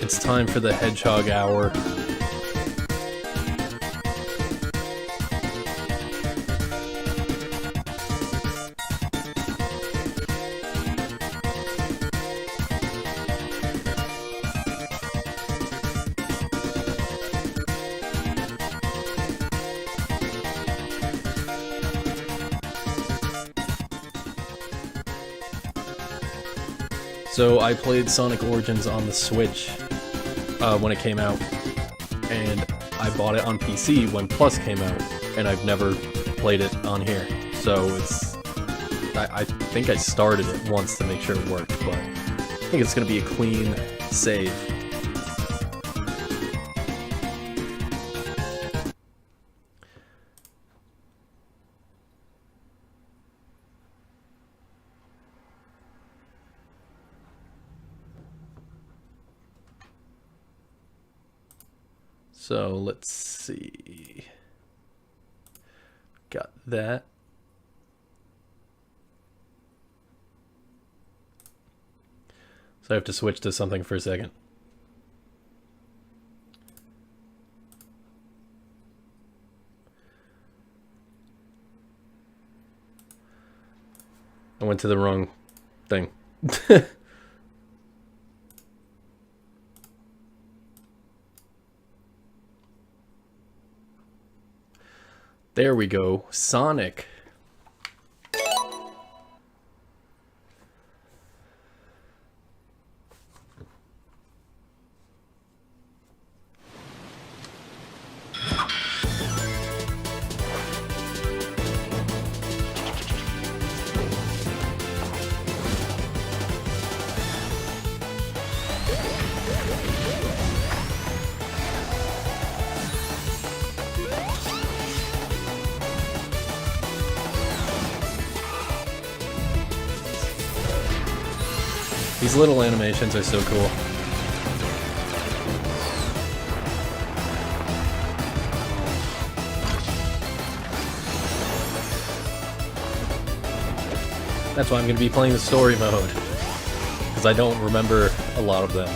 It's time for the Hedgehog Hour. So I played Sonic Origins on the Switch when it came out, and I bought it on PC when Plus came out, and I've never played it on here. So I think I started it once to make sure it worked, but I think it's going to be a clean save. So let's see. Got that. So I have to switch to something for a second. I went to the wrong thing. There we go. Sonic. These little animations are so cool. That's why I'm going to be playing the story mode, because I don't remember a lot of them.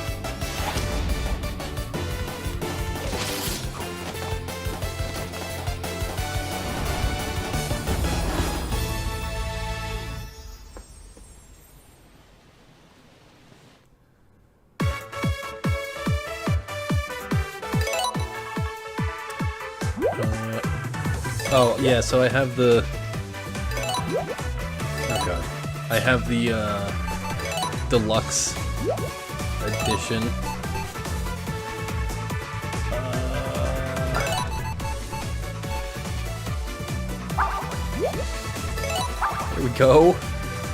Oh, yeah, so I have the... Oh god. I have the, deluxe edition. There we go.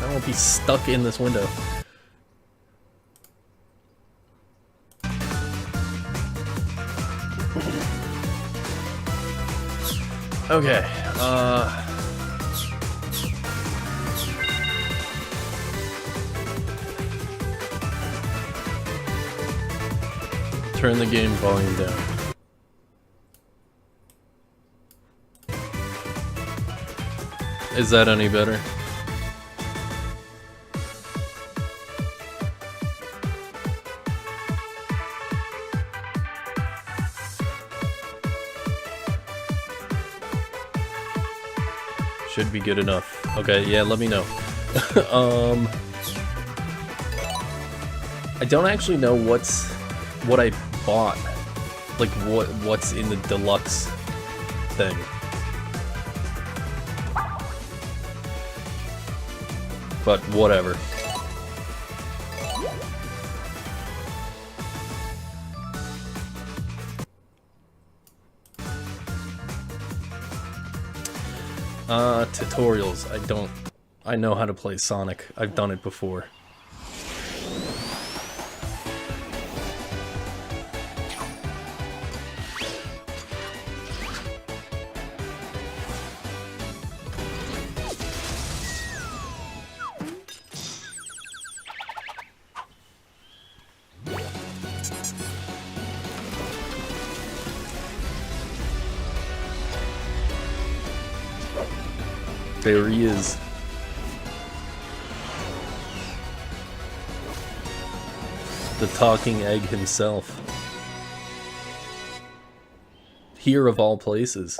I won't be stuck in this window. Okay, turn the game volume down. Is that any better? Should be good enough. Okay, yeah, let me know. I don't actually know what I bought. Like what's in the deluxe thing. But whatever. Tutorials. I know how to play Sonic. I've done it before. There he is. The talking egg himself. Here of all places.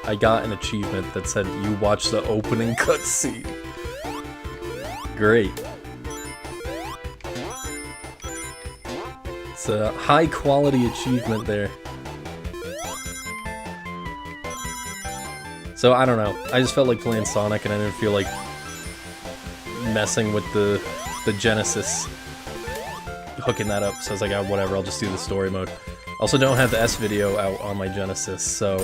I got an achievement that said you watch the opening cutscene. Great. It's a high quality achievement there. So, I don't know. I just felt like playing Sonic and I didn't feel like messing with the Genesis, hooking that up. So I was like, oh, whatever, I'll just do the story mode. Also don't have the S video out on my Genesis, so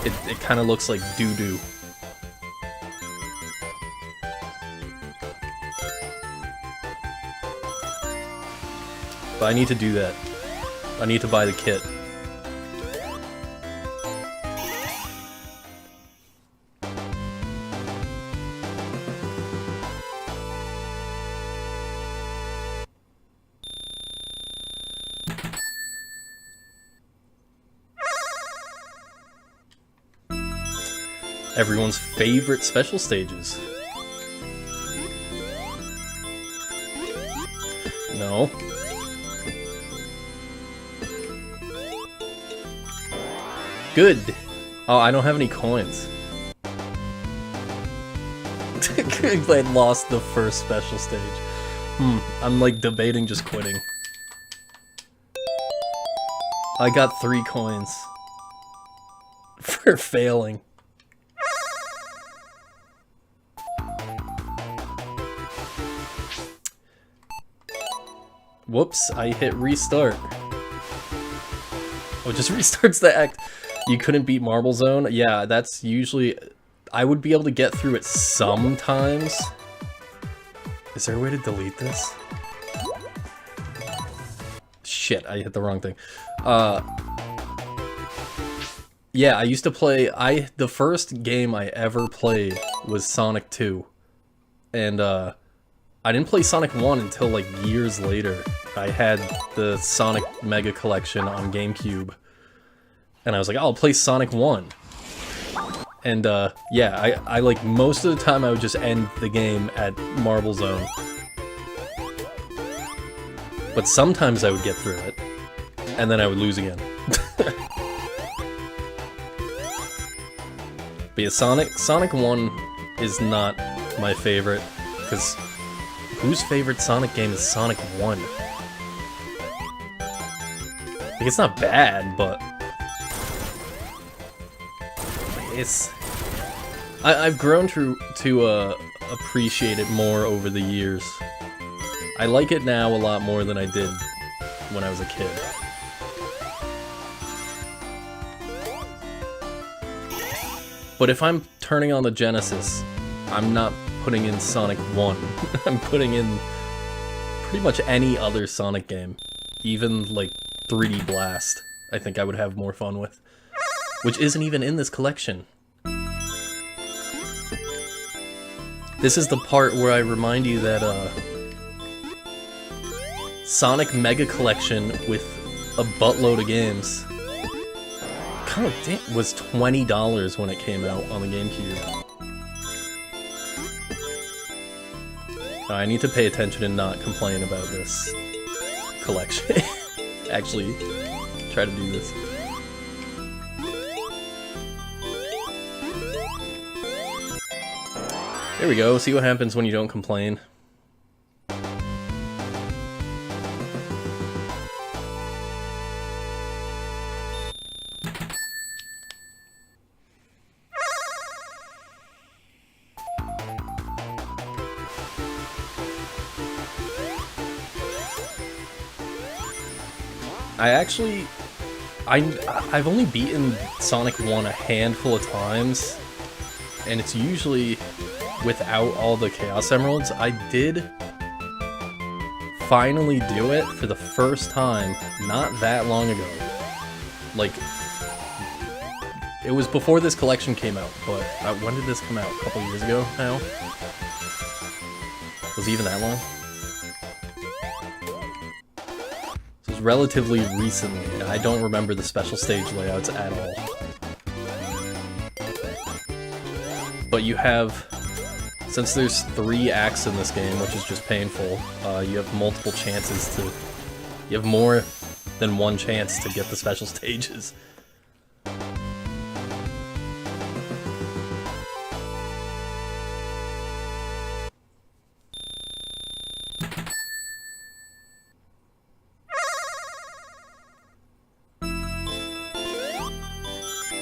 it kind of looks like doo-doo. But I need to do that. I need to buy the kit. Everyone's favorite special stages. No. Good. Oh, I don't have any coins. I lost the first special stage. I'm like debating just quitting. I got 3 coins for failing. Whoops, I hit restart. Oh, it just restarts the act. You couldn't beat Marble Zone? Yeah, that's usually... I would be able to get through it sometimes. Is there a way to delete this? Shit, I hit the wrong thing. Yeah, I used to play... the first game I ever played was Sonic 2. And, I didn't play Sonic 1 until like years later. I had the Sonic Mega Collection on GameCube, and I was like, I'll play Sonic 1. And yeah, I like most of the time I would just end the game at Marble Zone. But sometimes I would get through it, and then I would lose again. But yeah, Sonic 1 is not my favorite, because whose favorite Sonic game is Sonic 1? Like, it's not bad, but it's... I've grown to appreciate it more over the years. I like it now a lot more than I did when I was a kid. But if I'm turning on the Genesis, I'm not putting in Sonic 1. I'm putting in pretty much any other Sonic game. Even, like, 3D Blast, I think I would have more fun with. Which isn't even in this collection. This is the part where I remind you that, Sonic Mega Collection with a buttload of games was $20 when it came out on the GameCube. I need to pay attention and not complain about this collection. Actually, try to do this. There we go, see what happens when you don't complain. I've only beaten Sonic 1 a handful of times, and it's usually without all the Chaos Emeralds. I did finally do it for the first time not that long ago. Like, it was before this collection came out, but when did this come out? A couple years ago now? Was it even that long? Relatively recently, and I don't remember the special stage layouts at all. But you have, since there's 3 acts in this game, which is just painful, you have multiple chances to, you have more than one chance to get the special stages.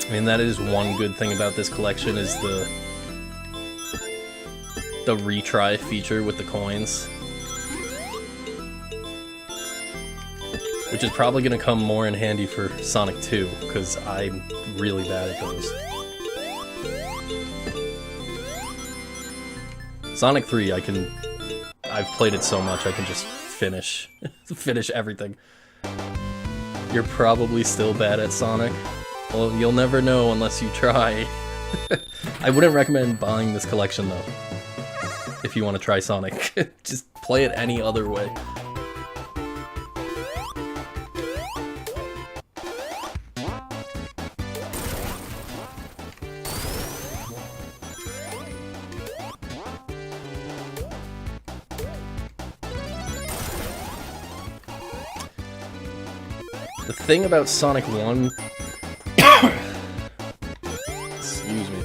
I mean, that is one good thing about this collection, is the retry feature with the coins. Which is probably going to come more in handy for Sonic 2, because I'm really bad at those. Sonic 3, I've played it so much I can just finish everything. You're probably still bad at Sonic. Well, you'll never know unless you try. I wouldn't recommend buying this collection, though, if you want to try Sonic. Just play it any other way. The thing about Sonic 1... Excuse me.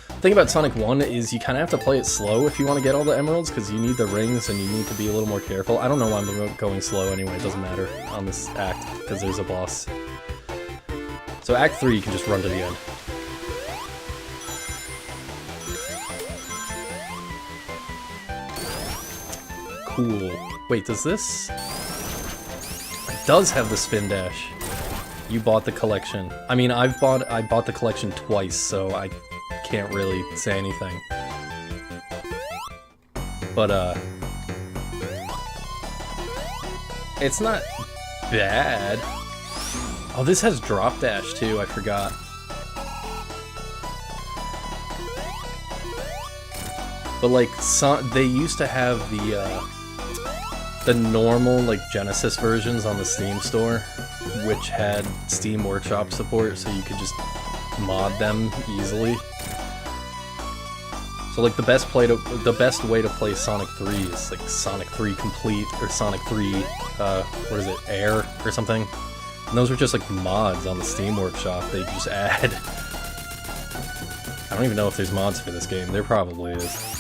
The thing about Sonic 1 is you kind of have to play it slow if you want to get all the emeralds, because you need the rings and you need to be a little more careful. I don't know why I'm going slow anyway, it doesn't matter on this act, because there's a boss. So Act 3, you can just run to the end. Cool. Wait, does this... It does have the spin dash. You bought the collection. I mean, I bought the collection twice, so I can't really say anything. But, it's not bad. Oh, this has drop dash, too, I forgot. But like, they used to have the normal like Genesis versions on the Steam store, which had Steam Workshop support, so you could just mod them easily. So like the best way to play Sonic 3 is like Sonic 3 Complete or Sonic 3 what is it, Air or something. And those are just like mods on the Steam Workshop they just add. I don't even know if there's mods for this game. There probably is.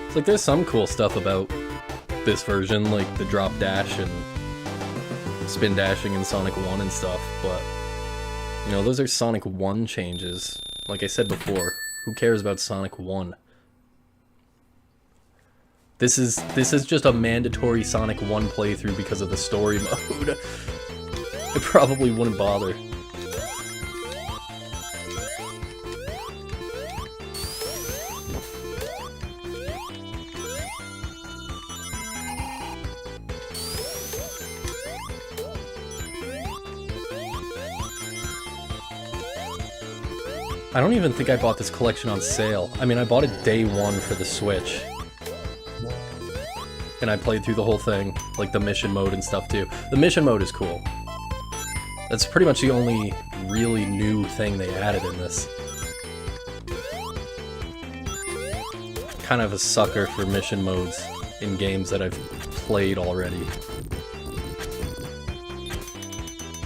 It's like there's some cool stuff about this version, like the drop dash and spin dashing in Sonic 1 and stuff, but you know, those are Sonic 1 changes. Like I said before, who cares about Sonic 1? This is just a mandatory Sonic 1 playthrough because of the story mode. I probably wouldn't bother. I don't even think I bought this collection on sale. I mean, I bought it day one for the Switch. And I played through the whole thing, like the mission mode and stuff too. The mission mode is cool. That's pretty much the only really new thing they added in this. Kind of a sucker for mission modes in games that I've played already.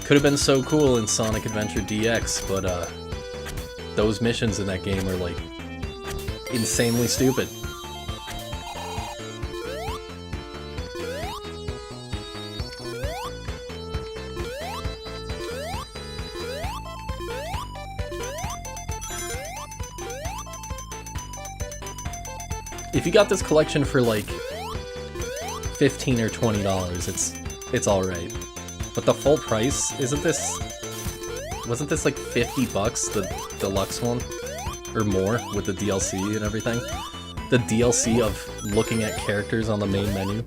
Could have been so cool in Sonic Adventure DX, but those missions in that game are like insanely stupid. If you got this collection for like $15 or $20, it's alright. But the full price, wasn't this like $50, the deluxe one? Or more, with the DLC and everything? The DLC of looking at characters on the main menu?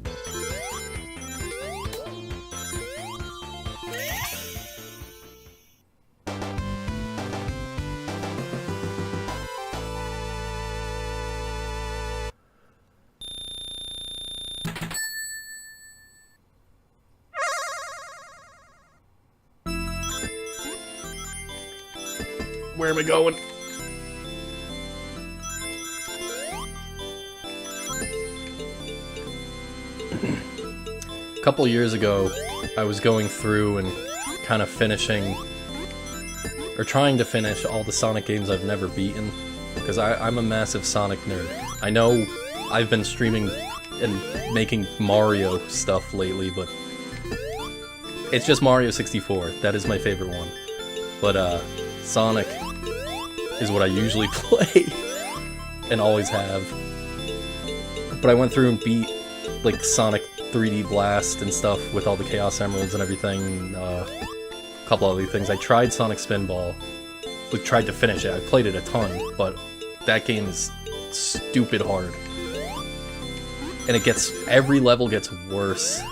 Where am I going? A couple years ago, I was going through and kind of finishing, or trying to finish all the Sonic games I've never beaten, because I'm a massive Sonic nerd. I know I've been streaming and making Mario stuff lately, but it's just Mario 64. That is my favorite one. But Sonic is what I usually play, and always have. But I went through and beat, like, Sonic 3D Blast and stuff with all the Chaos Emeralds and everything, a couple other things. I tried Sonic Spinball, like, tried to finish it. I played it a ton, but that game is stupid hard. And every level gets worse.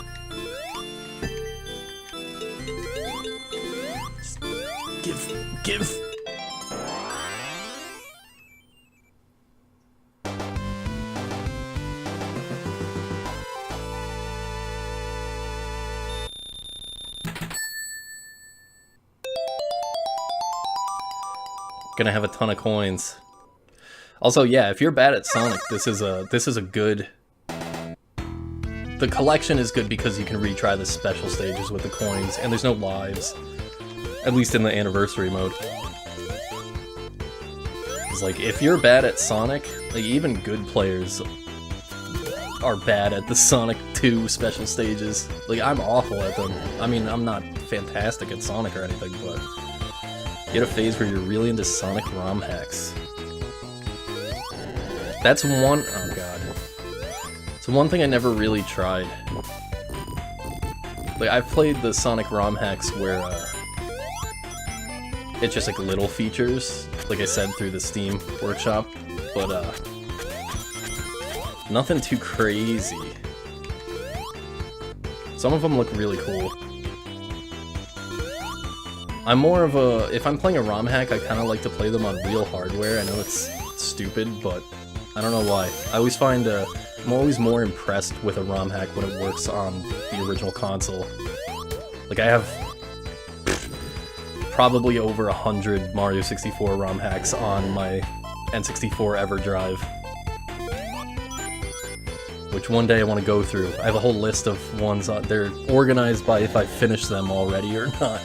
Give. Gonna have a ton of coins. Also, yeah, if you're bad at Sonic, this is a good. The collection is good because you can retry the special stages with the coins, and there's no lives. At least in the anniversary mode. It's like, if you're bad at Sonic, like, even good players are bad at the Sonic 2 special stages. Like, I'm awful at them. I mean, I'm not fantastic at Sonic or anything, but you get a phase where you're really into Sonic ROM hacks. That's one... oh god. It's one thing I never really tried. Like, I've played the Sonic ROM hacks where, it's just like little features, like I said, through the Steam Workshop, but nothing too crazy. Some of them look really cool. I'm more of a... If I'm playing a ROM hack, I kind of like to play them on real hardware. I know it's stupid, but I don't know why. I always find... I'm always more impressed with a ROM hack when it works on the original console. Like, I have probably over 100 Mario 64 ROM hacks on my N64 EverDrive, which one day I want to go through. I have a whole list of ones. They're organized by if I finished them already or not.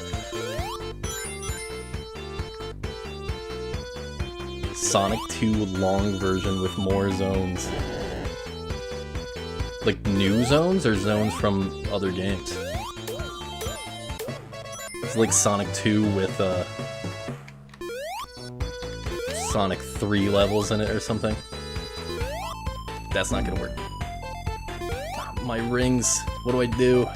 Sonic 2 long version with more zones. Like new zones or zones from other games? It's like Sonic 2 with Sonic 3 levels in it or something. That's not gonna work. My rings, what do I do?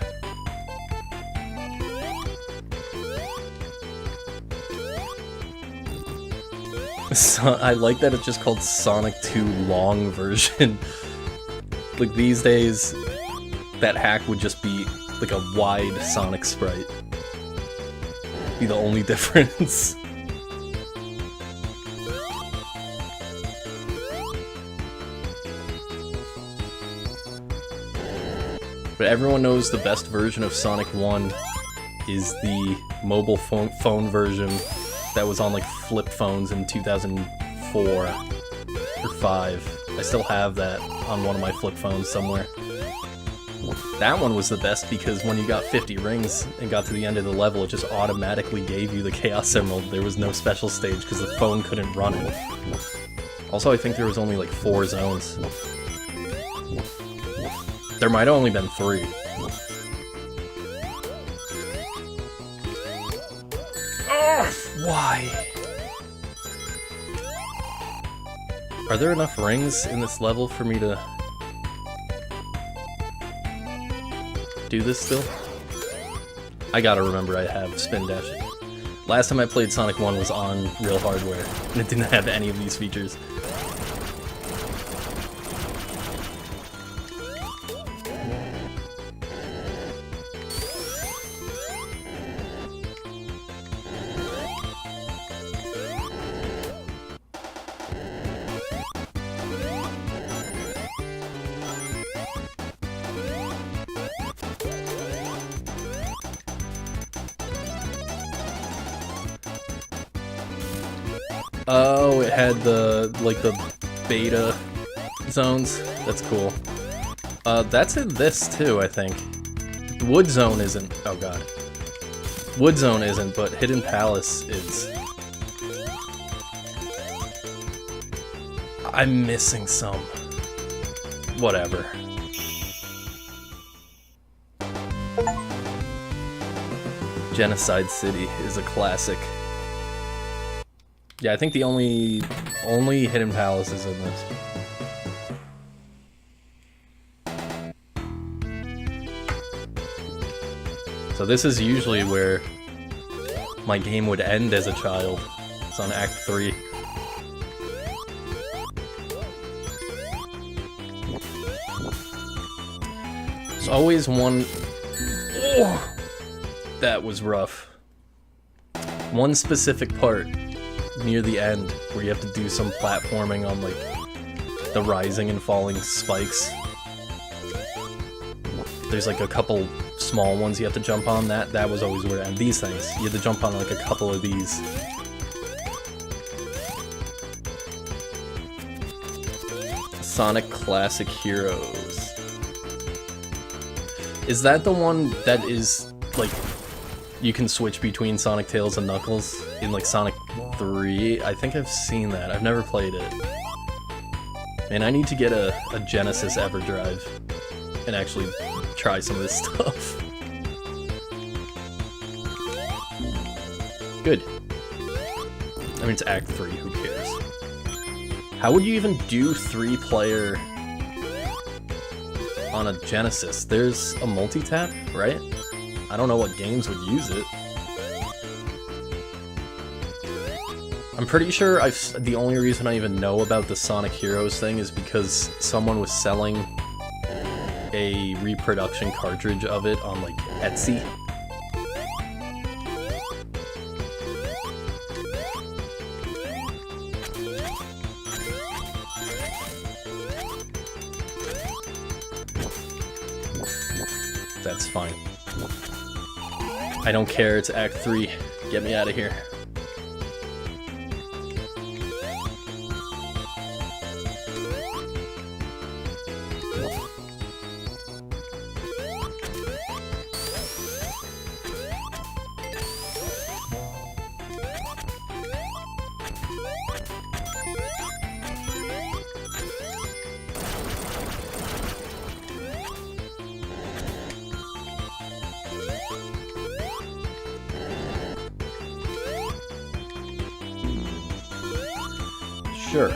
So, I like that it's just called Sonic 2 long version. Like these days, that hack would just be like a wide Sonic sprite. Be the only difference. But everyone knows the best version of Sonic 1 is the mobile phone version that was on like flip phones in 2004 or 5. I still have that on one of my flip phones somewhere. That one was the best because when you got 50 rings and got to the end of the level, it just automatically gave you the Chaos Emerald. There was no special stage because the phone couldn't run it. Also, I think there was only like 4 zones. There might have only been 3. Oh, why? Are there enough rings in this level for me to do this still? I gotta remember I have spin dash. Last time I played Sonic 1 was on real hardware, and it didn't have any of these features. Oh, it had the, like, the beta zones. That's cool. That's in this, too, I think. Wood Zone isn't. Oh, God. Wood Zone isn't, but Hidden Palace is. I'm missing some. Whatever. Genocide City is a classic. Yeah, I think the only Hidden Palace is in this. So this is usually where my game would end as a child. It's on Act 3. There's always one... Oh, that was rough. One specific part near the end where you have to do some platforming on like the rising and falling spikes. There's like a couple small ones you have to jump on. That was always where it ended. These things, you had to jump on like a couple of these. Sonic Classic Heroes. Is that the one that is like you can switch between Sonic, Tails, and Knuckles in like Sonic 3? I think I've seen that. I've never played it. Man, I need to get a Genesis EverDrive and actually try some of this stuff. Good. I mean, it's Act 3, who cares? How would you even do 3-player on a Genesis? There's a multi-tap, right? I don't know what games would use it. I'm pretty sure the only reason I even know about the Sonic Heroes thing is because someone was selling a reproduction cartridge of it on like Etsy. That's fine. I don't care, it's Act 3. Get me out of here. Sure.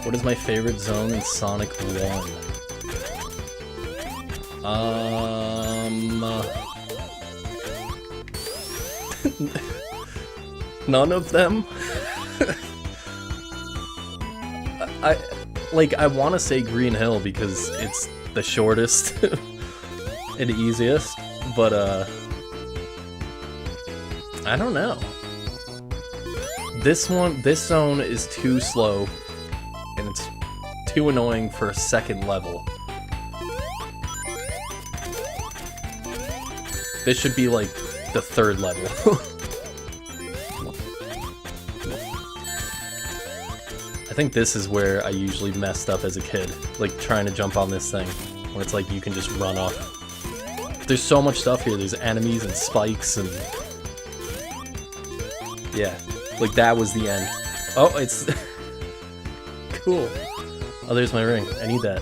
What is my favorite zone in Sonic 1? None of them. I want to say Green Hill because it's the shortest and easiest, but I don't know. This zone is too slow and it's too annoying for a second level. This should be like the third level. I think this is where I usually messed up as a kid, like trying to jump on this thing, when it's like you can just run off. There's so much stuff here, there's enemies and spikes and... yeah, like that was the end. Oh, it's... cool. Oh, there's my ring, I need that.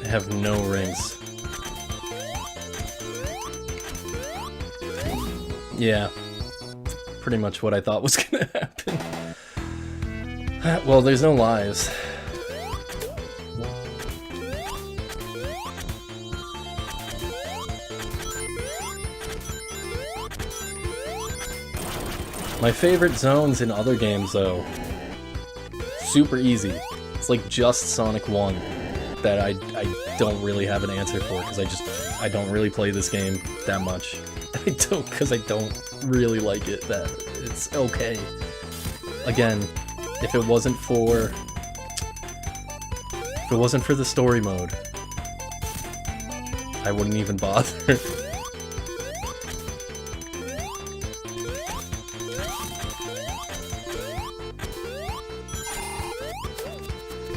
I have no rings. Yeah, pretty much what I thought was gonna happen. Well, there's no lives. My favorite zones in other games, though, super easy. It's like just Sonic 1. That I don't really have an answer for because I don't really play this game that much. I don't because I don't really like it. That it's okay. Again, if it wasn't for the story mode, I wouldn't even bother.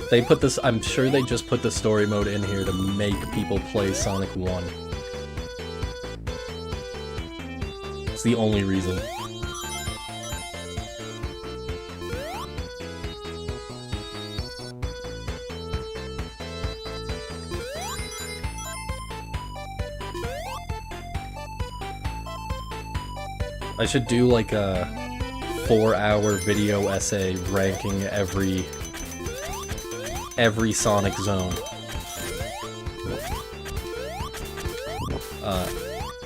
They put this, I'm sure they just put the story mode in here to make people play Sonic 1. It's the only reason. I should do like a 4-hour video essay ranking every Sonic zone.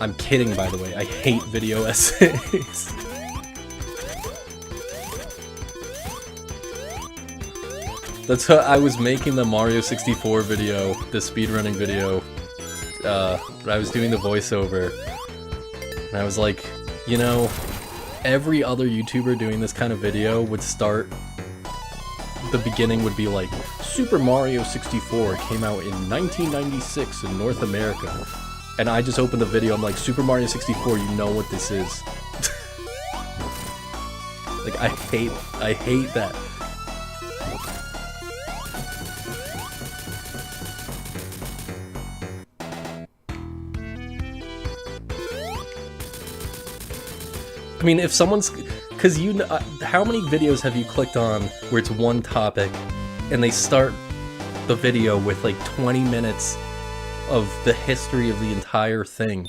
I'm kidding, by the way. I hate video essays. That's how I was making the Mario 64 video, the speedrunning video. I was doing the voiceover, and I was like, you know, every other YouTuber doing this kind of video would start. The beginning would be like, Super Mario 64 came out in 1996 in North America. And I just opened the video, I'm like, Super Mario 64, you know what this is. Like, I hate that. I mean, if someone's... Because you know, how many videos have you clicked on where it's one topic and they start the video with like 20 minutes of the history of the entire thing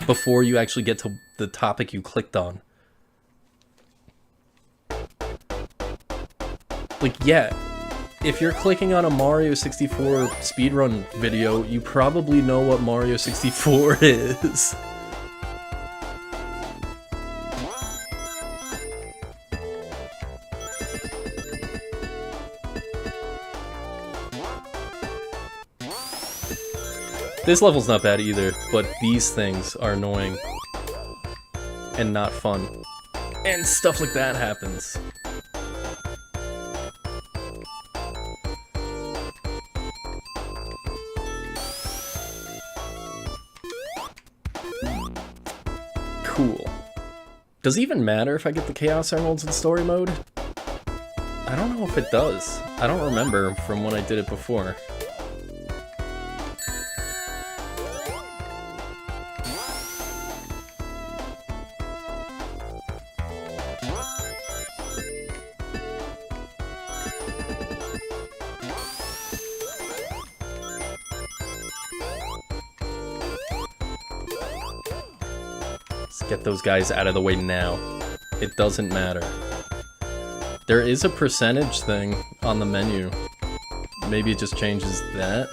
before you actually get to the topic you clicked on. Like, yeah, if you're clicking on a Mario 64 speedrun video, you probably know what Mario 64 is. This level's not bad either, but these things are annoying and not fun. And stuff like that happens. Cool. Does it even matter if I get the Chaos Emeralds in story mode? I don't know if it does. I don't remember from when I did it before. Get those guys out of the way now. It doesn't matter. There is a percentage thing on the menu. Maybe it just changes that.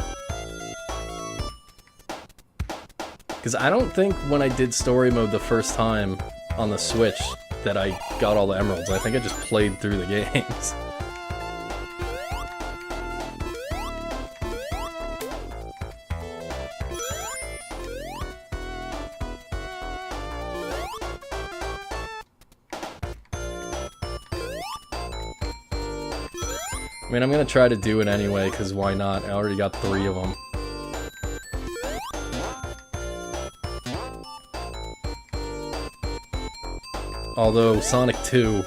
Because I don't think when I did story mode the first time on the Switch that I got all the emeralds. I think I just played through the games. I mean, I'm gonna try to do it anyway, because why not? I already got 3 of them. Although, Sonic 2...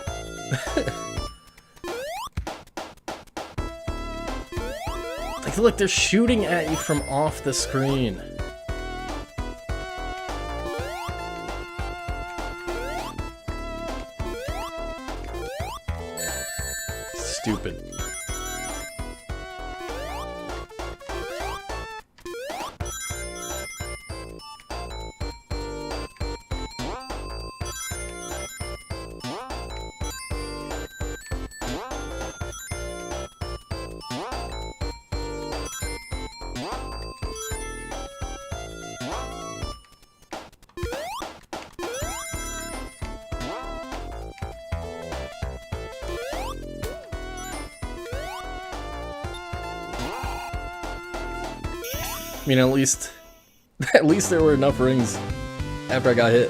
like, look, they're shooting at you from off the screen. Stupid. I mean, at least there were enough rings after I got hit.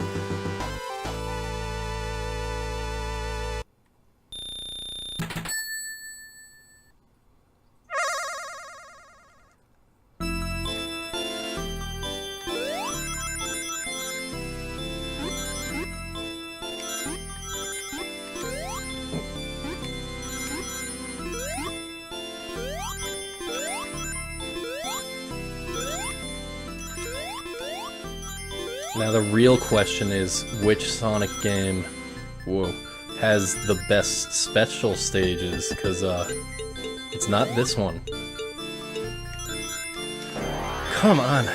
Now the real question is, which Sonic game, has the best special stages? Because, it's not this one. Come on!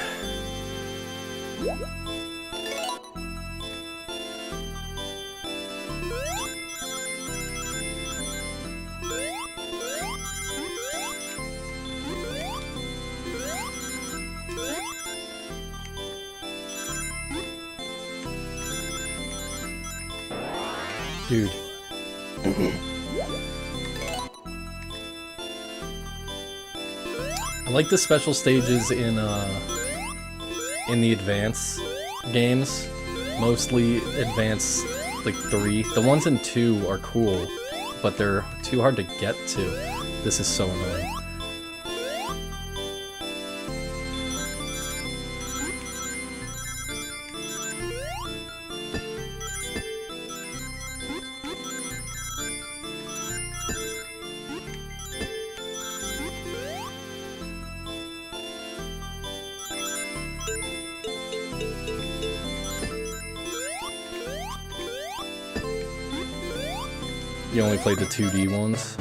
Dude. I like the special stages in the Advance games. Mostly Advance, like 3. The ones in 2 are cool, but they're too hard to get to. This is so annoying. You only played the 2D ones?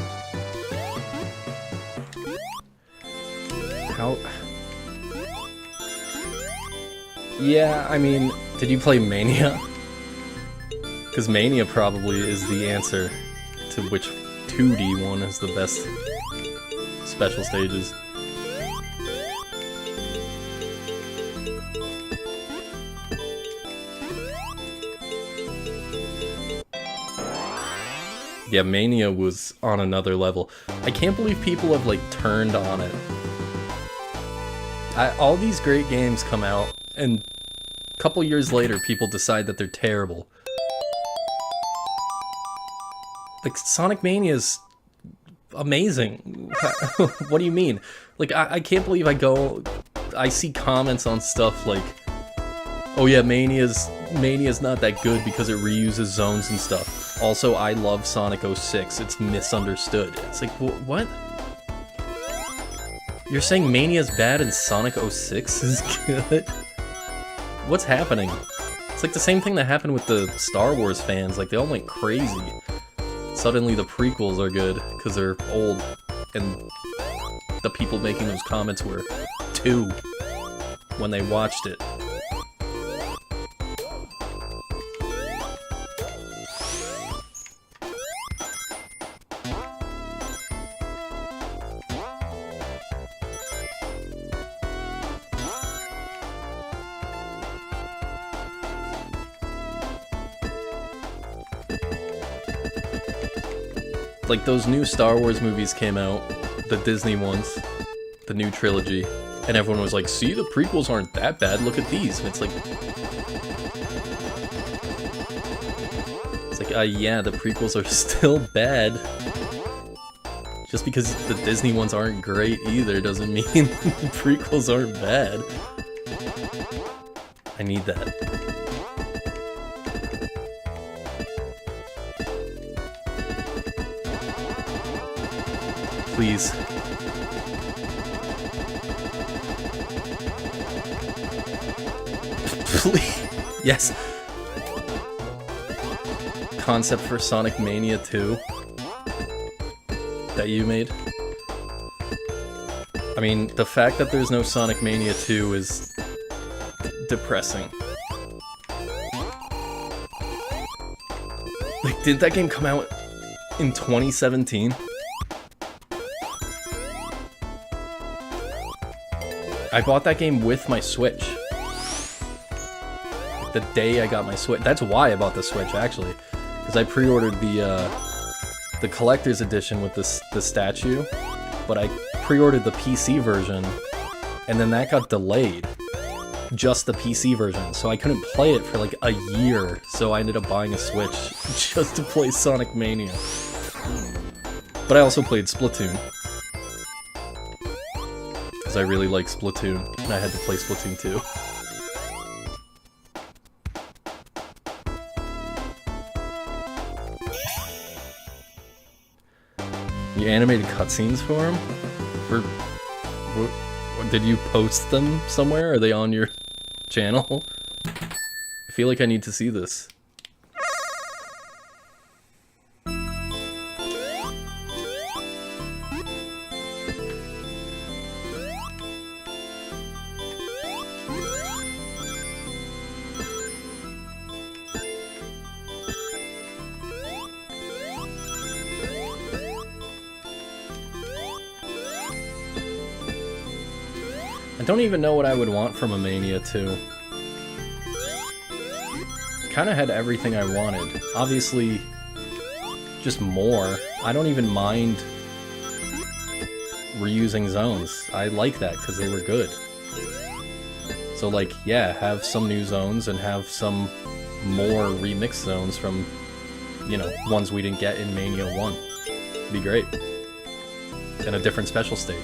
How... Yeah, I mean, did you play Mania? Because Mania probably is the answer to which 2D one is the best special stages. Yeah, Mania was on another level. I can't believe people have, like, turned on it. All these great games come out, and a couple years later, people decide that they're terrible. Like, Sonic Mania's amazing. What do you mean? Like, I can't believe I see comments on stuff like, oh yeah, Mania's not that good because it reuses zones and stuff. Also, I love Sonic 06. It's misunderstood. It's like, what? You're saying Mania's bad and Sonic 06 is good? What's happening? It's like the same thing that happened with the Star Wars fans. Like, they all went crazy. Suddenly the prequels are good because they're old, and the people making those comments were 2 when they watched it. Like, those new Star Wars movies came out, the Disney ones, the new trilogy, and everyone was like, see, the prequels aren't that bad, look at these. And it's like, yeah, the prequels are still bad. Just because the Disney ones aren't great either doesn't mean the prequels aren't bad. I need that. Please. Please. Yes. Concept for Sonic Mania 2 that you made. I mean, the fact that there's no Sonic Mania 2 is depressing. Like, did that game come out in 2017? I bought that game with my Switch. The day I got my Switch. That's why I bought the Switch, actually. Because I pre-ordered the collector's edition with the statue, but I pre-ordered the PC version, and then that got delayed. Just the PC version, so I couldn't play it for like a year, so I ended up buying a Switch just to play Sonic Mania. But I also played Splatoon. Because I really like Splatoon, and I had to play Splatoon 2. You animated cutscenes for him? Did you post them somewhere? Are they on your channel? I feel like I need to see this. I don't even know what I would want from a Mania 2. Kinda had everything I wanted. Obviously, just more. I don't even mind reusing zones. I like that because they were good. So like, yeah, have some new zones and have some more remixed zones from, you know, ones we didn't get in Mania 1. It'd be great. And a different special stage.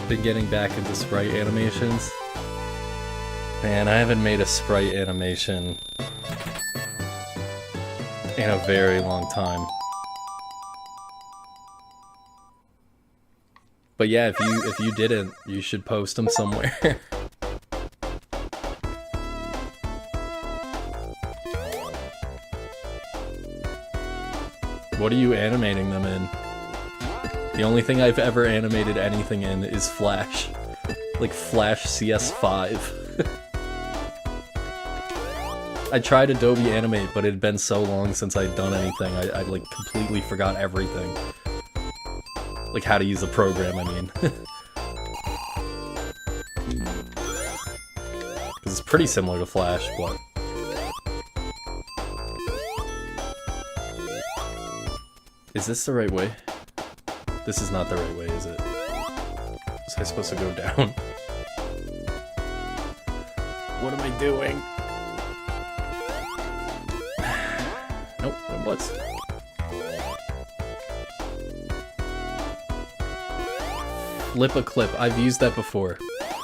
Been getting back into sprite animations. Man, I haven't made a sprite animation in a very long time. But yeah, if you didn't, you should post them somewhere. What are you animating them in? The only thing I've ever animated anything in is Flash. Like Flash CS5. I tried Adobe Animate, but it had been so long since I'd done anything, I like completely forgot everything. Like how to use the program, I mean. Because it's pretty similar to Flash, but... Is this the right way? This is not the right way, is it? Was I supposed to go down? What am I doing? Nope, it was. Flip a clip. I've used that before.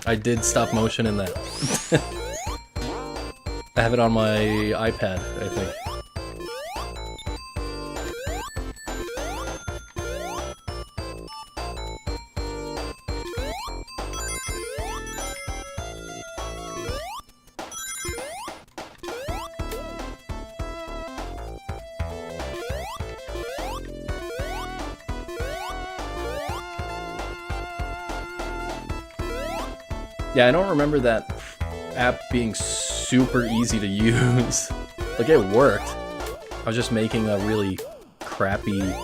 I did stop motion in that. I have it on my iPad, I think. Yeah, I don't remember that app being super easy to use. Like, it worked. I was just making a really crappy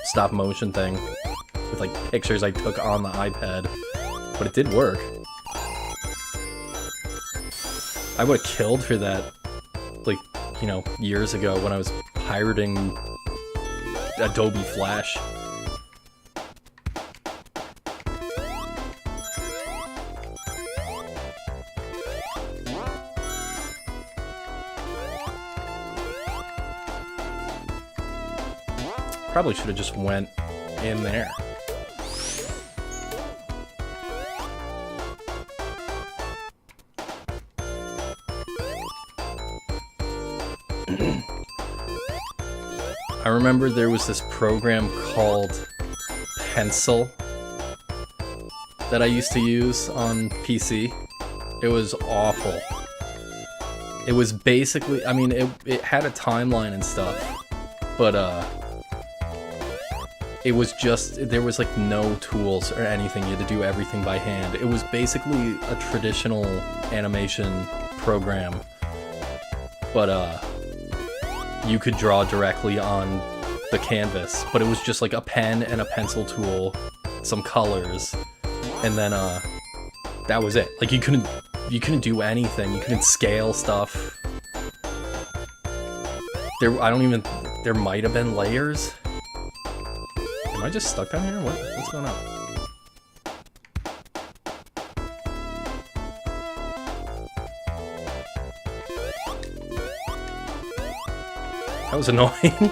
stop motion thing with like pictures I took on the iPad, but it did work. I would have killed for that, like, you know, years ago when I was pirating Adobe Flash. Probably should have just went in there. I remember there was this program called Pencil that I used to use on PC. It was awful. It was basically, I mean, it had a timeline and stuff, but it was just, there was like no tools or anything. You had to do everything by hand. It was basically a traditional animation program, but you could draw directly on the canvas, but it was just like a pen and a pencil tool, some colors, and then that was it. Like you couldn't do anything. You couldn't scale stuff. There might have been layers. Am I just stuck down here? What's going on? That was annoying.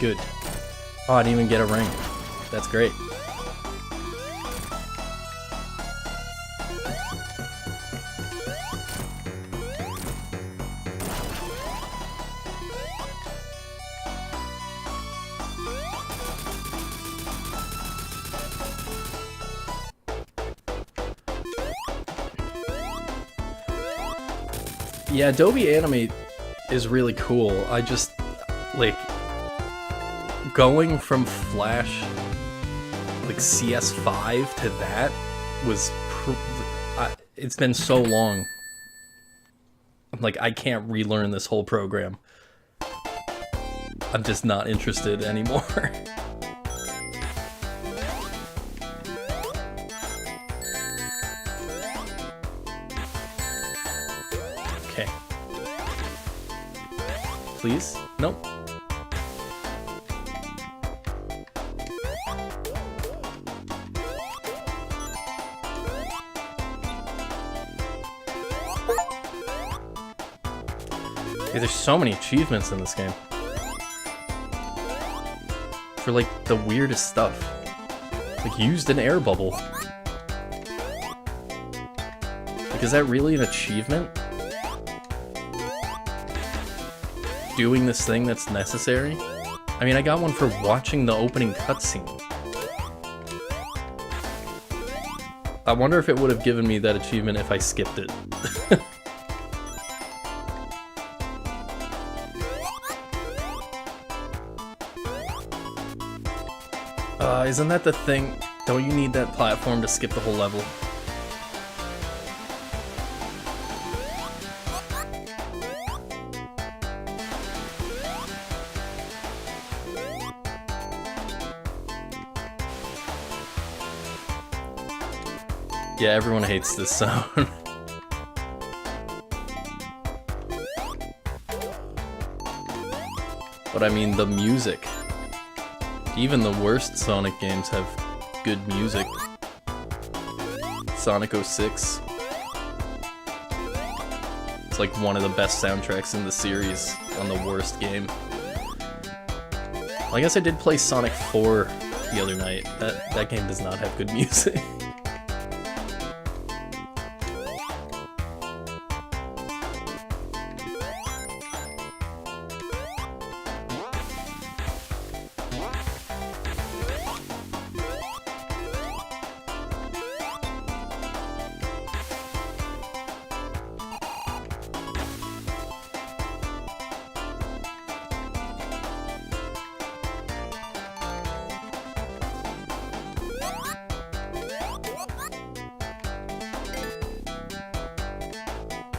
Good. Oh, I didn't even get a ring. That's great. Yeah, Adobe Animate is really cool. I just, like, going from Flash, like CS5 to that was, it's been so long. I'm like, I can't relearn this whole program. I'm just not interested anymore. Okay. Please? Nope. Yeah, there's so many achievements in this game. For like the weirdest stuff. Like used an air bubble. Like, is that really an achievement? Doing this thing that's necessary? I mean, I got one for watching the opening cutscene. I wonder if it would have given me that achievement if I skipped it. Isn't that the thing? Don't you need that platform to skip the whole level? Yeah, everyone hates this sound. But I mean, the music. Even the worst Sonic games have good music. Sonic 06. It's like one of the best soundtracks in the series on the worst game. Well, I guess I did play Sonic 4 the other night. That game does not have good music.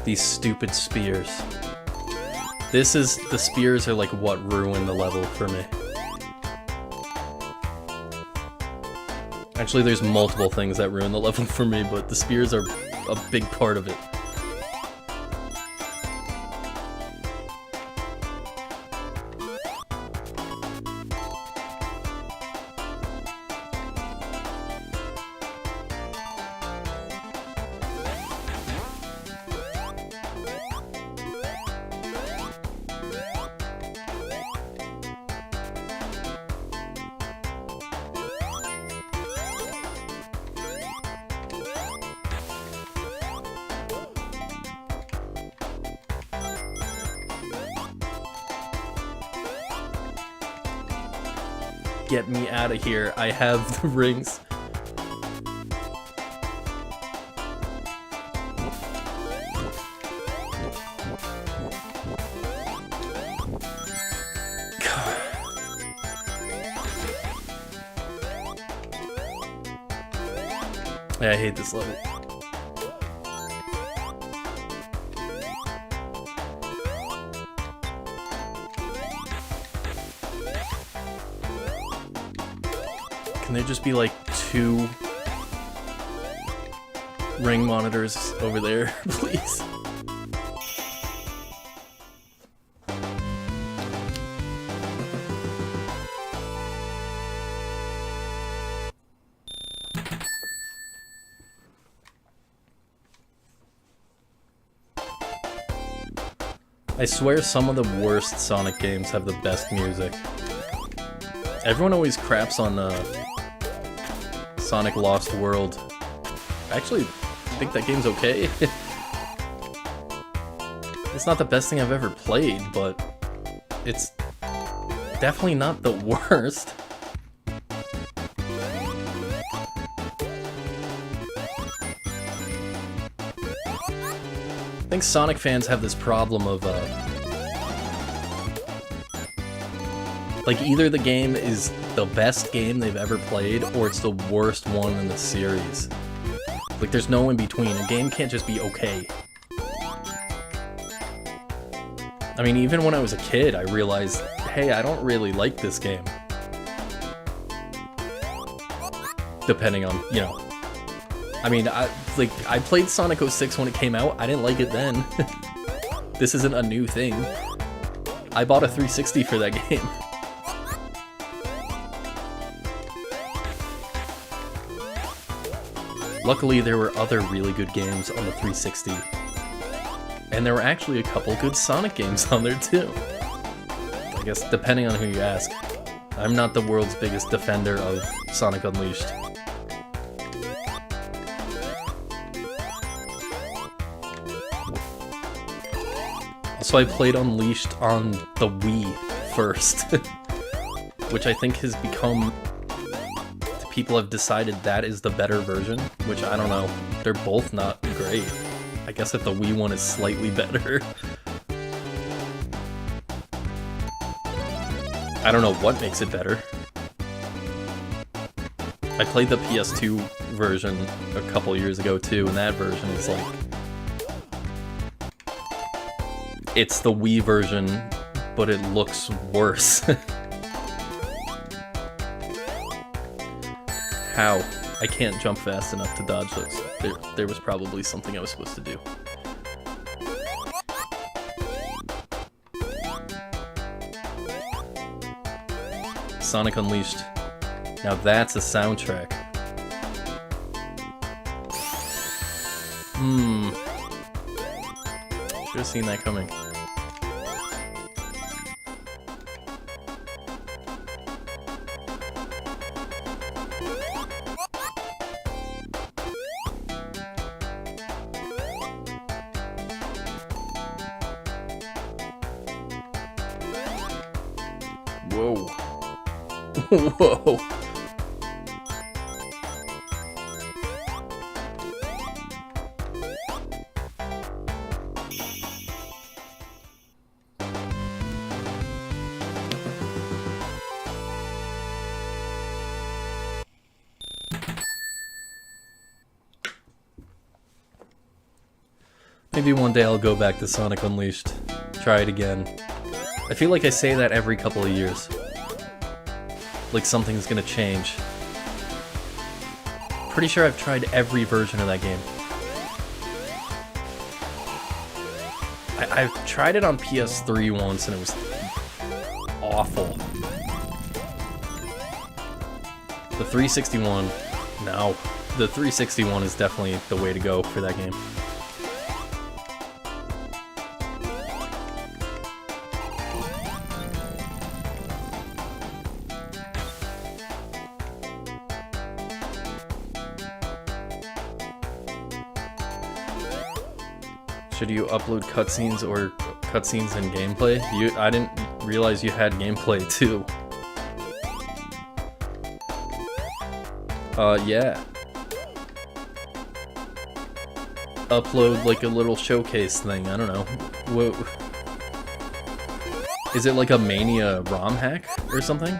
These stupid spears. The spears are like what ruined the level for me. Actually, there's multiple things that ruin the level for me, but the spears are a big part of it. Get me out of here. I have the rings. Yeah, I hate this level. Can there just be like 2 ring monitors over there, please? I swear some of the worst Sonic games have the best music. Everyone always craps on Sonic Lost World. I actually think that game's okay. It's not the best thing I've ever played, but it's definitely not the worst. I think Sonic fans have this problem of like, either the game is the best game they've ever played, or it's the worst one in the series. Like, there's no in between. A game can't just be okay. I mean, even when I was a kid, I realized, hey, I don't really like this game. Depending on, you know. I mean, I played Sonic 06 when it came out. I didn't like it then. This isn't a new thing. I bought a 360 for that game. Luckily, there were other really good games on the 360. And there were actually a couple good Sonic games on there too. I guess depending on who you ask. I'm not the world's biggest defender of Sonic Unleashed. So I played Unleashed on the Wii first, which I think has become... People have decided that is the better version, which I don't know. They're both not great. I guess if the Wii one is slightly better. I don't know what makes it better. I played the PS2 version a couple years ago too, and that version is like... It's the Wii version, but it looks worse. How? I can't jump fast enough to dodge those. There was probably something I was supposed to do. Sonic Unleashed. Now that's a soundtrack. Should have seen that coming. Whoa. Whoa. Maybe one day I'll go back to Sonic Unleashed. Try it again. I feel like I say that every couple of years. Like something's gonna change. Pretty sure I've tried every version of that game. I've tried it on PS3 once and it was awful. The 361, no. The 361 is definitely the way to go for that game. Should you upload cutscenes or cutscenes and gameplay? I didn't realize you had gameplay too. Yeah. Upload like a little showcase thing, I don't know. Whoa. Is it like a Mania ROM hack or something?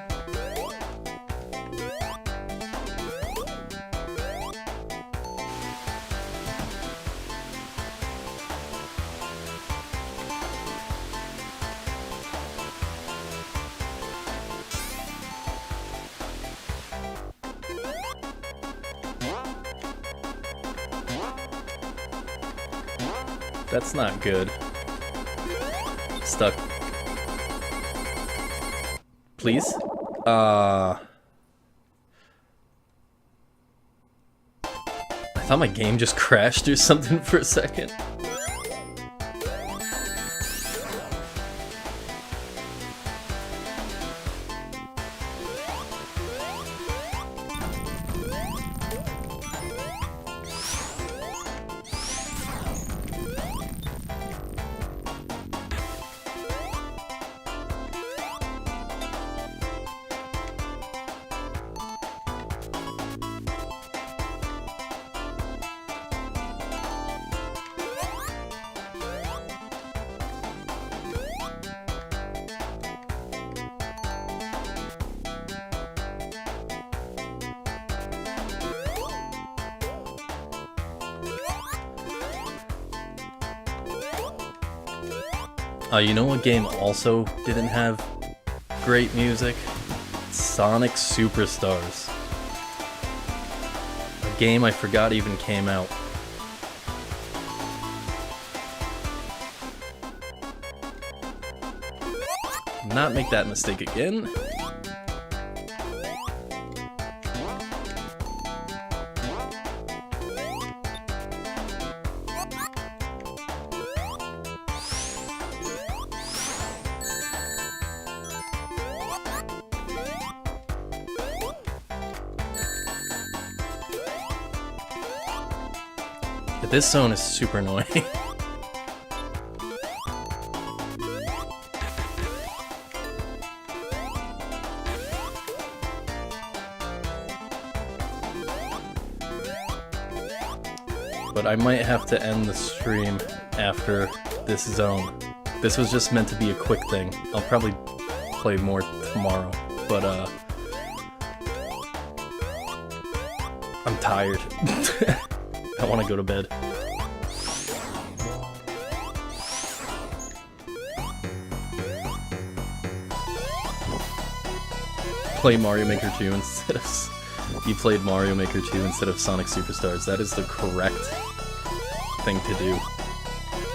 That's not good. Stuck. Please? I thought my game just crashed or something for a second. You know what game also didn't have great music? Sonic Superstars. A game I forgot even came out. Not make that mistake again. This zone is super annoying. but I might have to end the stream after this zone. This was just meant to be a quick thing. I'll probably play more tomorrow, but I'm tired. I want to go to bed. Play Mario Maker 2 instead of... You played Mario Maker 2 instead of Sonic Superstars. That is the correct thing to do.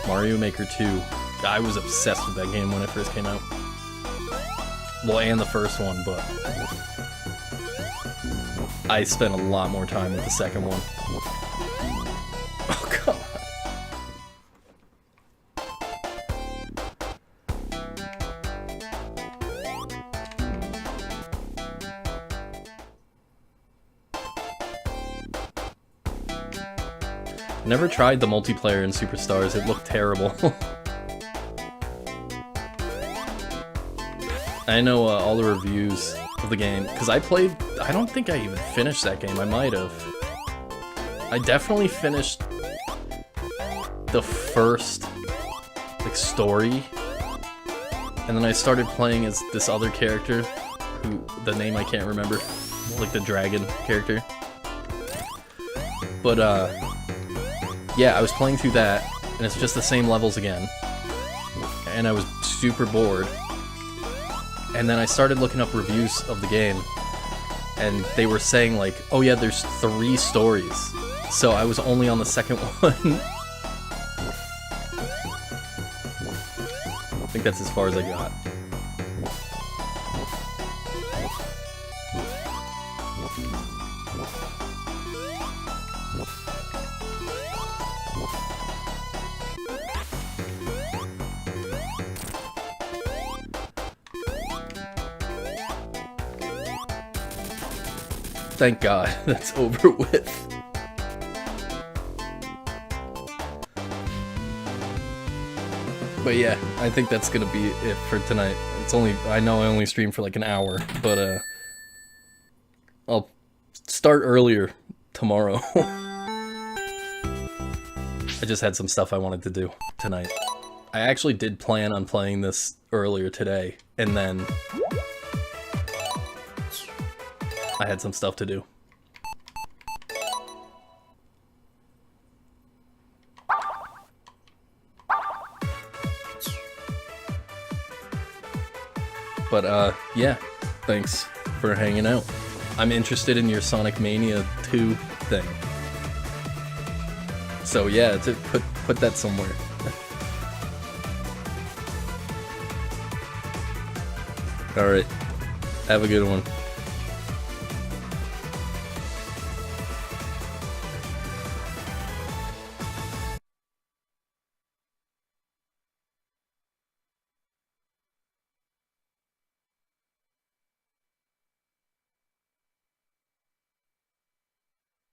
Mario Maker 2. I was obsessed with that game when it first came out. Well, and the first one, but... I spent a lot more time with the second one. Oh, God. I never tried the multiplayer in Superstars. It looked terrible. I know all the reviews of the game, because I don't think I even finished that game. I might have. I definitely finished the first, like, story, and then I started playing as this other character, who, the name I can't remember, like the dragon character. But, yeah, I was playing through that, and it's just the same levels again, and I was super bored. And then I started looking up reviews of the game, and they were saying, like, oh yeah, there's 3 stories. So I was only on the second one. I think that's as far as I got. Thank God that's over with. But yeah, I think that's gonna be it for tonight. I know I only streamed for like an hour, but I'll start earlier tomorrow. I just had some stuff I wanted to do tonight. I actually did plan on playing this earlier today, and then I had some stuff to do. But, yeah, thanks for hanging out. I'm interested in your Sonic Mania 2 thing. So yeah, put that somewhere. Alright, have a good one.